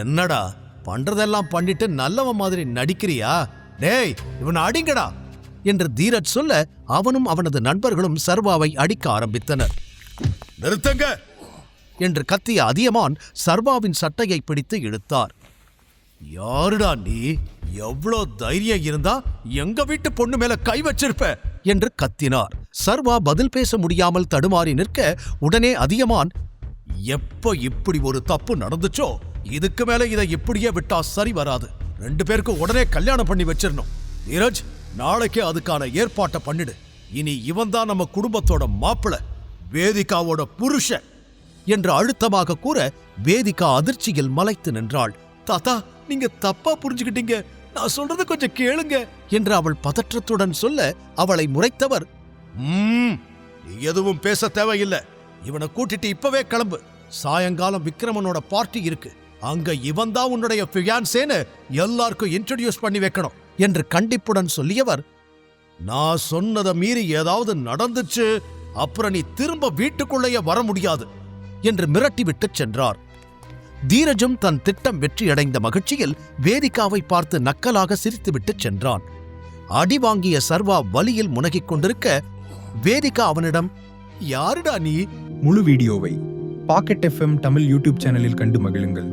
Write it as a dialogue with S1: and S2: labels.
S1: என்னடா பண்றதெல்லாம் பண்ணிட்டு நல்லவன் மாதிரி நடிக்கிறியா? டேய், இவனை அடிங்கடா என்று தீரஜ் சொல்ல அவனும் அவனது நண்பர்களும் சர்வாவை அடிக்க ஆரம்பித்தனர். நிறுத்துங்க என்று கத்திய அதியமான் சர்வாவின் சட்டையை பிடித்து இழுத்தார். யாருடா நீ? எவ்வளோ தைரியம் இருந்தா எங்க வீட்டு பொண்ணு மேல கை வச்சிருப்ப என்று கத்தினார். சர்வா பதில் பேச முடியாமல் தடுமாறி நிற்க உடனே அதியமான், எப்ப இப்படி ஒரு தப்பு நடந்துச்சோ இதுக்கு மேல இதை இப்படியே விட்டா சரி வராது. 2 பேருக்கும் உடனே கல்யாணம் பண்ணி வச்சிடணும். தீரஜ், நாளைக்கே அதுக்கான ஏற்பாட்டை பண்ணிடு. இனி இவன் தான் நம்ம குடும்பத்தோட மாப்பிள்ளை, வேதிகாவோட புருஷன் என்று அழுத்தமாக கூற வேதிகா அதிர்ச்சியில் மலைத்து நின்றாள். தாத்தா, நீங்க தப்பா புரிஞ்சுக்கிட்டீங்க, நான் சொல்றது கொஞ்சம் கேளுங்க என்று அவள் பதற்றத்துடன் சொல்ல அவளை முறைத்தவர், நீ எதுவும் பேச தேவையில்லை. இவனை கூட்டிட்டு இப்பவே கிளம்பு. சாயங்காலம் விக்ரமனோட பார்ட்டி இருக்கு. அங்க இவன் தான் உன்னுடைய ஃபியான்சேன்னு எல்லாருக்கும் இன்ட்ரோடியூஸ் பண்ணி வைக்கணும் என்று கண்டிப்புடன் சொல்லியவர், நான் சொன்னதை மீறி ஏதாவது நடந்துச்சு அப்புறம் நீ திரும்ப வீட்டுக்குள்ளேயே வர முடியாது என்று மிரட்டிவிட்டு சென்றார். தீரஜும் தன் திட்டம் வெற்றியடைந்த மகிழ்ச்சியில் வேதிகாவை பார்த்து நக்கலாக சிரித்துவிட்டு சென்றான். அடி வாங்கிய சர்வா வலியில் முனகிக் கொண்டிருக்க வேதிகா அவனிடம், யாருடா நீ?
S2: முழு வீடியோவை பாக்கெட் FM தமிழ் யூடியூப் சேனலில் கண்டு மகிழுங்கள்.